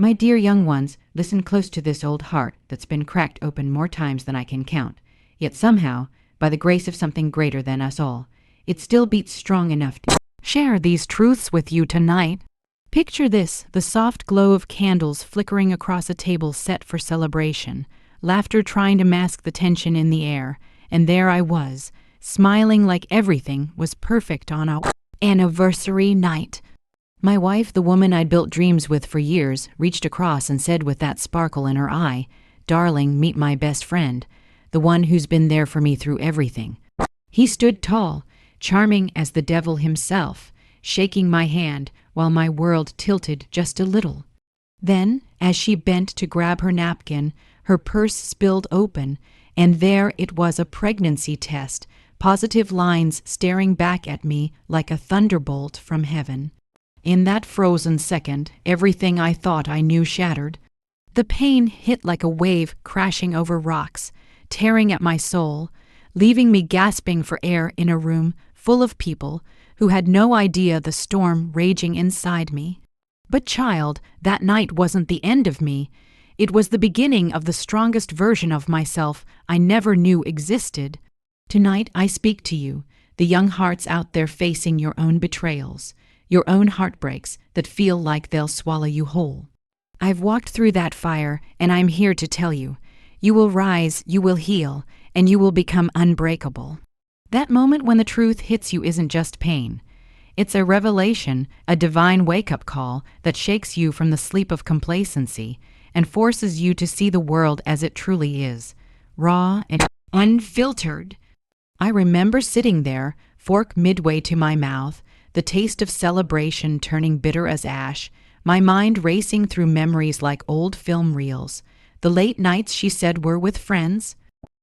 My dear young ones, listen close to this old heart that's been cracked open more times than I can count. Yet somehow, by the grace of something greater than us all, it still beats strong enough to share these truths with you tonight. Picture this, the soft glow of candles flickering across a table set for celebration, laughter trying to mask the tension in the air, and there I was, smiling like everything was perfect on our anniversary night. My wife, the woman I'd built dreams with for years, reached across and said with that sparkle in her eye, "Darling, meet my best friend, the one who's been there for me through everything." He stood tall, charming as the devil himself, shaking my hand while my world tilted just a little. Then, as she bent to grab her napkin, her purse spilled open, and there it was, a pregnancy test, positive lines staring back at me like a thunderbolt from heaven. In that frozen second, everything I thought I knew shattered. The pain hit like a wave crashing over rocks, tearing at my soul, leaving me gasping for air in a room full of people who had no idea the storm raging inside me. But child, that night wasn't the end of me. It was the beginning of the strongest version of myself I never knew existed. Tonight I speak to you, the young hearts out there facing your own betrayals, your own heartbreaks that feel like they'll swallow you whole. I've walked through that fire, and I'm here to tell you, you will rise, you will heal, and you will become unbreakable. That moment when the truth hits you isn't just pain. It's a revelation, a divine wake-up call that shakes you from the sleep of complacency and forces you to see the world as it truly is, raw and unfiltered. I remember sitting there, fork midway to my mouth, the taste of celebration turning bitter as ash, my mind racing through memories like old film reels, the late nights she said were with friends,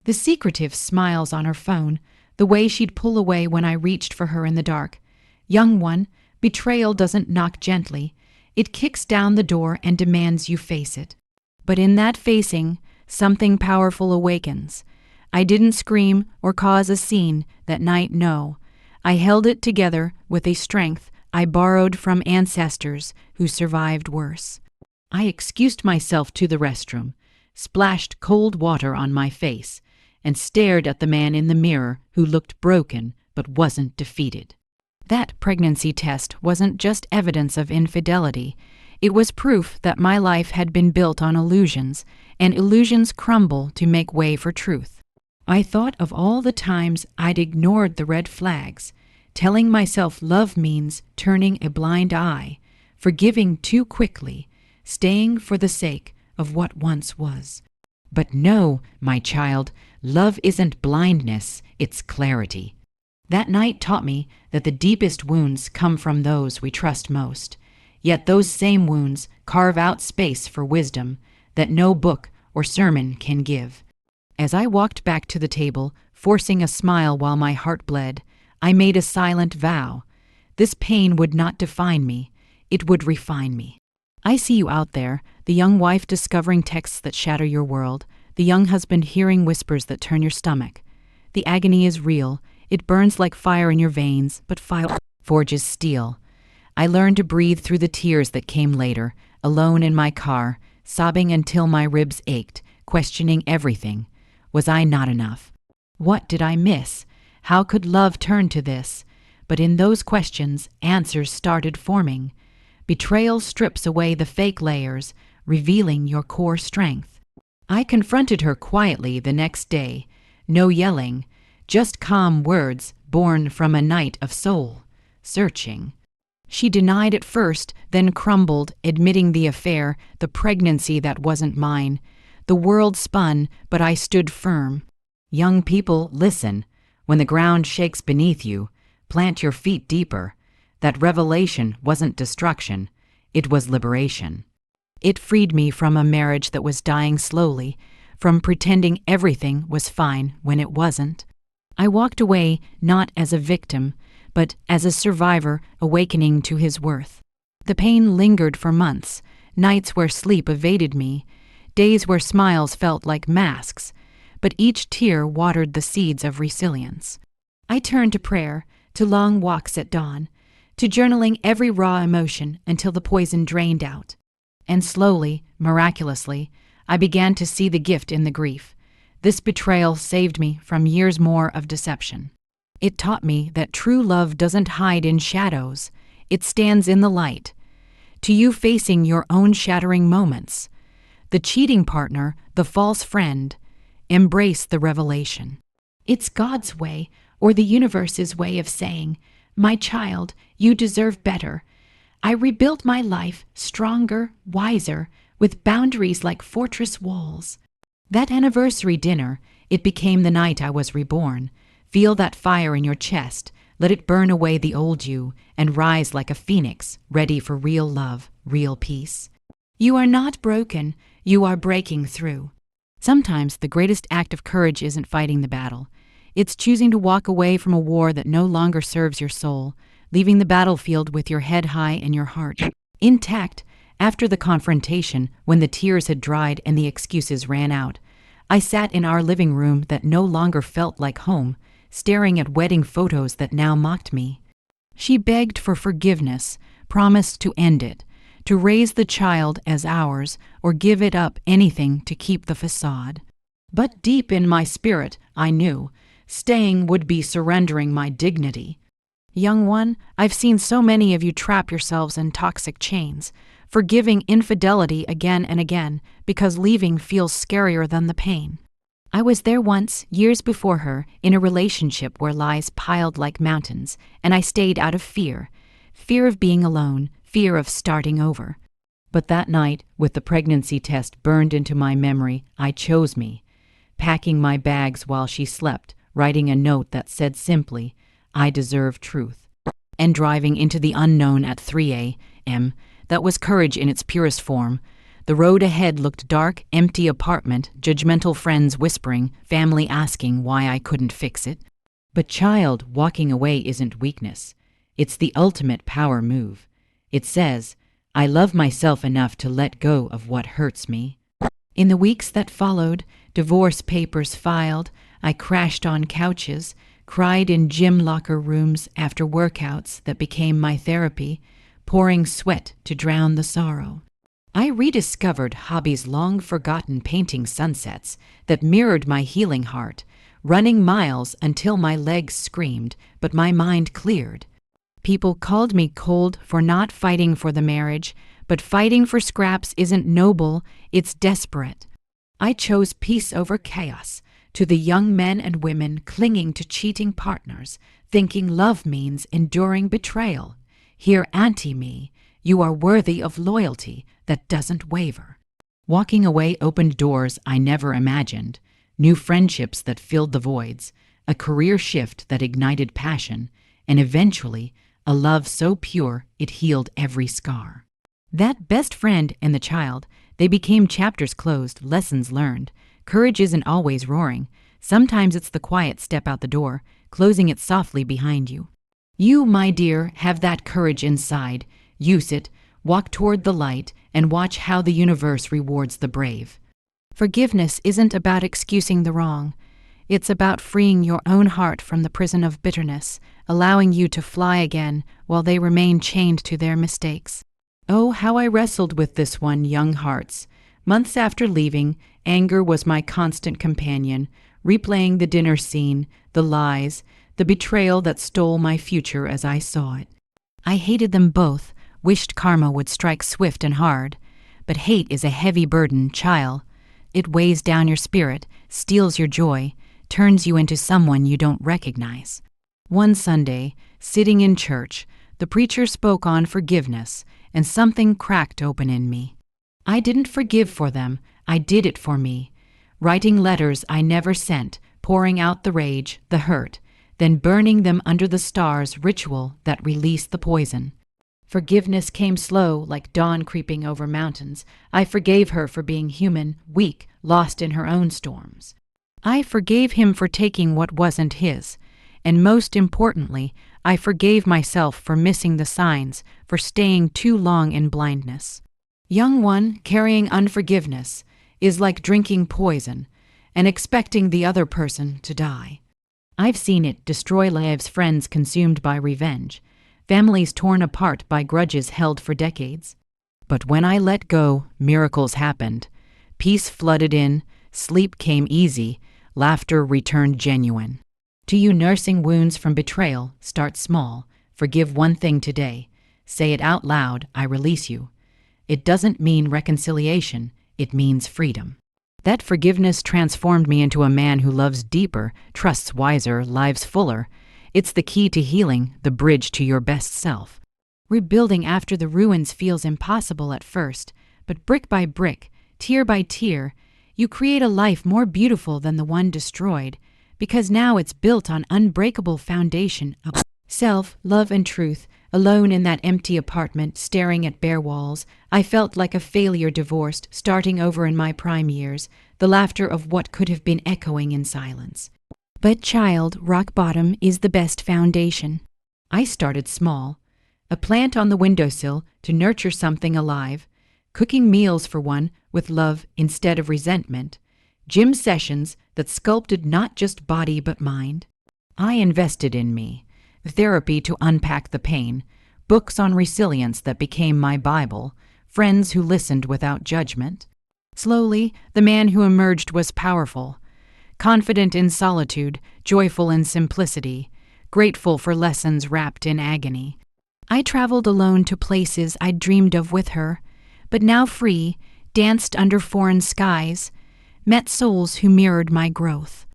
the secretive smiles on her phone, the way she'd pull away when I reached for her in the dark. Young one, betrayal doesn't knock gently. It kicks down the door and demands you face it. But in that facing, something powerful awakens. I didn't scream or cause a scene that night, no. I held it together with a strength I borrowed from ancestors who survived worse. I excused myself to the restroom, splashed cold water on my face, and stared at the man in the mirror who looked broken but wasn't defeated. That pregnancy test wasn't just evidence of infidelity. It was proof that my life had been built on illusions, and illusions crumble to make way for truth. I thought of all the times I'd ignored the red flags, telling myself love means turning a blind eye, forgiving too quickly, staying for the sake of what once was. But no, my child, love isn't blindness, it's clarity. That night taught me that the deepest wounds come from those we trust most. Yet those same wounds carve out space for wisdom that no book or sermon can give. As I walked back to the table, forcing a smile while my heart bled, I made a silent vow. This pain would not define me, it would refine me. I see you out there, the young wife discovering texts that shatter your world, the young husband hearing whispers that turn your stomach. The agony is real. It burns like fire in your veins, but fire forges steel. I learned to breathe through the tears that came later, alone in my car, sobbing until my ribs ached, questioning everything. Was I not enough? What did I miss? How could love turn to this? But in those questions, answers started forming. Betrayal strips away the fake layers, revealing your core strength. I confronted her quietly the next day. No yelling, just calm words born from a night of soul searching. She denied at first, then crumbled, admitting the affair, the pregnancy that wasn't mine. The world spun, but I stood firm. Young people, listen. When the ground shakes beneath you, plant your feet deeper. That revelation wasn't destruction, it was liberation. It freed me from a marriage that was dying slowly, from pretending everything was fine when it wasn't. I walked away not as a victim, but as a survivor awakening to his worth. The pain lingered for months, nights where sleep evaded me, days where smiles felt like masks, but each tear watered the seeds of resilience. I turned to prayer, to long walks at dawn, to journaling every raw emotion until the poison drained out. And slowly, miraculously, I began to see the gift in the grief. This betrayal saved me from years more of deception. It taught me that true love doesn't hide in shadows, it stands in the light. To you facing your own shattering moments, the cheating partner, the false friend, embrace the revelation. It's God's way, or the universe's way of saying, "My child, you deserve better." I rebuilt my life stronger, wiser, with boundaries like fortress walls. That anniversary dinner, it became the night I was reborn. Feel that fire in your chest, let it burn away the old you, and rise like a phoenix, ready for real love, real peace. You are not broken, you are breaking through. Sometimes the greatest act of courage isn't fighting the battle. It's choosing to walk away from a war that no longer serves your soul, leaving the battlefield with your head high and your heart intact. After the confrontation, when the tears had dried and the excuses ran out, I sat in our living room that no longer felt like home, staring at wedding photos that now mocked me. She begged for forgiveness, promised to end it, to raise the child as ours, or give it up, anything to keep the facade. But deep in my spirit, I knew, staying would be surrendering my dignity. Young one, I've seen so many of you trap yourselves in toxic chains, forgiving infidelity again and again because leaving feels scarier than the pain. I was there once, years before her, in a relationship where lies piled like mountains, and I stayed out of fear. Fear of being alone, fear of starting over. But that night, with the pregnancy test burned into my memory, I chose me. Packing my bags while she slept, writing a note that said simply, "I deserve truth," and driving into the unknown at 3 a.m. That was courage in its purest form. The road ahead looked dark, empty apartment, judgmental friends whispering, family asking why I couldn't fix it. But child, walking away isn't weakness. It's the ultimate power move. It says, I love myself enough to let go of what hurts me. In the weeks that followed, divorce papers filed, I crashed on couches, cried in gym locker rooms after workouts that became my therapy, pouring sweat to drown the sorrow. I rediscovered hobbies long forgotten, painting sunsets that mirrored my healing heart, running miles until my legs screamed, but my mind cleared. People called me cold for not fighting for the marriage, but fighting for scraps isn't noble, it's desperate. I chose peace over chaos. To the young men and women clinging to cheating partners, thinking love means enduring betrayal, hear Auntie Mae, you are worthy of loyalty that doesn't waver. Walking away opened doors I never imagined, new friendships that filled the voids, a career shift that ignited passion, and eventually a love so pure it healed every scar. That best friend and the child, they became chapters closed, lessons learned. Courage isn't always roaring. Sometimes it's the quiet step out the door, closing it softly behind you. You, my dear, have that courage inside. Use it, walk toward the light, and watch how the universe rewards the brave. Forgiveness isn't about excusing the wrong. It's about freeing your own heart from the prison of bitterness, allowing you to fly again while they remain chained to their mistakes. Oh, how I wrestled with this one, young hearts. Months after leaving, anger was my constant companion, replaying the dinner scene, the lies, the betrayal that stole my future as I saw it. I hated them both, wished karma would strike swift and hard. But hate is a heavy burden, child. It weighs down your spirit, steals your joy, turns you into someone you don't recognize. One Sunday, sitting in church, the preacher spoke on forgiveness, and something cracked open in me. I didn't forgive for them, I did it for me. Writing letters I never sent, pouring out the rage, the hurt, then burning them under the stars, ritual that released the poison. Forgiveness came slow, like dawn creeping over mountains. I forgave her for being human, weak, lost in her own storms. I forgave him for taking what wasn't his. And most importantly, I forgave myself for missing the signs, for staying too long in blindness. Young one, carrying unforgiveness is like drinking poison and expecting the other person to die. I've seen it destroy lives, friends consumed by revenge, families torn apart by grudges held for decades. But when I let go, miracles happened. Peace flooded in, sleep came easy, laughter returned genuine. To you nursing wounds from betrayal, start small. Forgive one thing today. Say it out loud, I release you. It doesn't mean reconciliation, it means freedom. That forgiveness transformed me into a man who loves deeper, trusts wiser, lives fuller. It's the key to healing, the bridge to your best self. Rebuilding after the ruins feels impossible at first, but brick by brick, tear by tear, you create a life more beautiful than the one destroyed, because now it's built on unbreakable foundation of self, love, and truth. Alone in that empty apartment, staring at bare walls, I felt like a failure divorced, starting over in my prime years, the laughter of what could have been echoing in silence. But child, rock bottom is the best foundation. I started small. A plant on the windowsill to nurture something alive, cooking meals for one with love instead of resentment, gym sessions that sculpted not just body but mind. I invested in me. Therapy to unpack the pain, books on resilience that became my Bible, friends who listened without judgment. Slowly, the man who emerged was powerful, confident in solitude, joyful in simplicity, grateful for lessons wrapped in agony. I traveled alone to places I'd dreamed of with her, but now free, danced under foreign skies, met souls who mirrored my growth.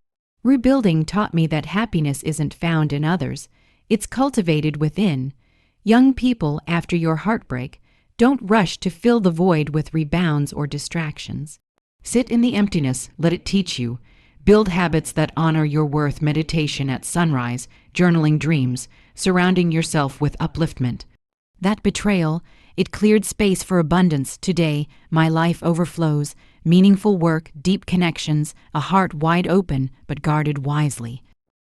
Rebuilding taught me that happiness isn't found in others, it's cultivated within. Young people, after your heartbreak, don't rush to fill the void with rebounds or distractions. Sit in the emptiness, let it teach you. Build habits that honor your worth, meditation at sunrise, journaling dreams, surrounding yourself with upliftment. That betrayal, it cleared space for abundance. Today, my life overflows, meaningful work, deep connections, a heart wide open but guarded wisely.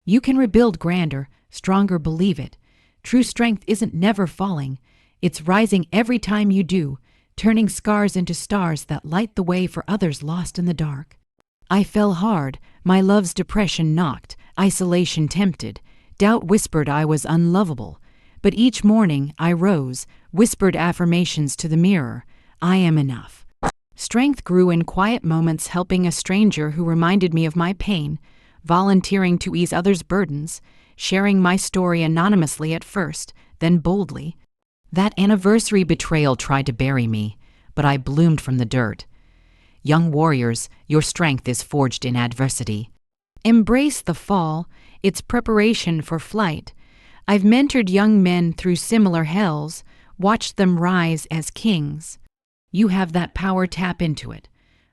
You can rebuild grander, stronger, believe it. True strength isn't never falling. It's rising every time you do, turning scars into stars that light the way for others lost in the dark. I fell hard, my love's depression knocked, isolation tempted, doubt whispered I was unlovable. But each morning I rose, whispered affirmations to the mirror, I am enough. Strength grew in quiet moments, helping a stranger who reminded me of my pain, volunteering to ease others' burdens, sharing my story anonymously at first, then boldly. That anniversary betrayal tried to bury me, but I bloomed from the dirt. Young warriors, your strength is forged in adversity. Embrace the fall, it's preparation for flight. I've mentored young men through similar hells, watched them rise as kings. You have that power, tap into it.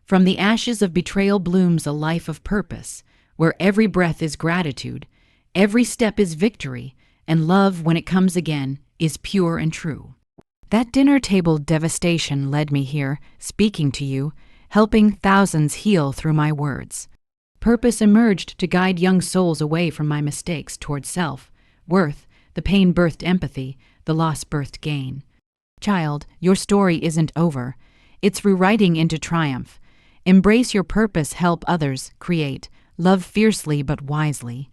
From the ashes of betrayal blooms a life of purpose, where every breath is gratitude, every step is victory, and love, when it comes again, is pure and true. That dinner table devastation led me here, speaking to you, helping thousands heal through my words. Purpose emerged to guide young souls away from my mistakes toward self, worth, the pain birthed empathy, the loss birthed gain. Child, your story isn't over. It's rewriting into triumph. Embrace your purpose, help others, create, love fiercely but wisely.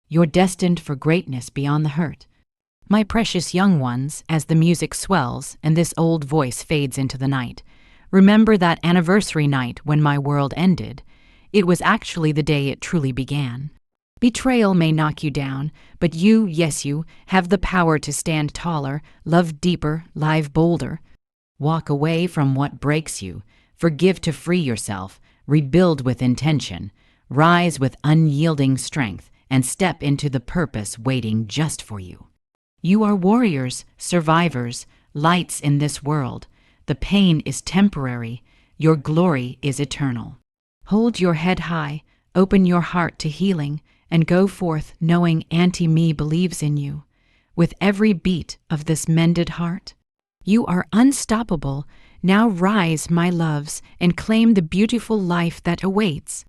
You're destined for greatness beyond the hurt. My precious young ones, as the music swells and this old voice fades into the night, remember that anniversary night when my world ended. It was actually the day it truly began. Betrayal may knock you down, but you, yes you, have the power to stand taller, love deeper, live bolder. Walk away from what breaks you, forgive to free yourself, rebuild with intention, rise with unyielding strength, and step into the purpose waiting just for you. You are warriors, survivors, lights in this world. The pain is temporary, your glory is eternal. Hold your head high, open your heart to healing, and go forth knowing Auntie Mae believes in you. With every beat of this mended heart, you are unstoppable. Now rise, my loves, and claim the beautiful life that awaits.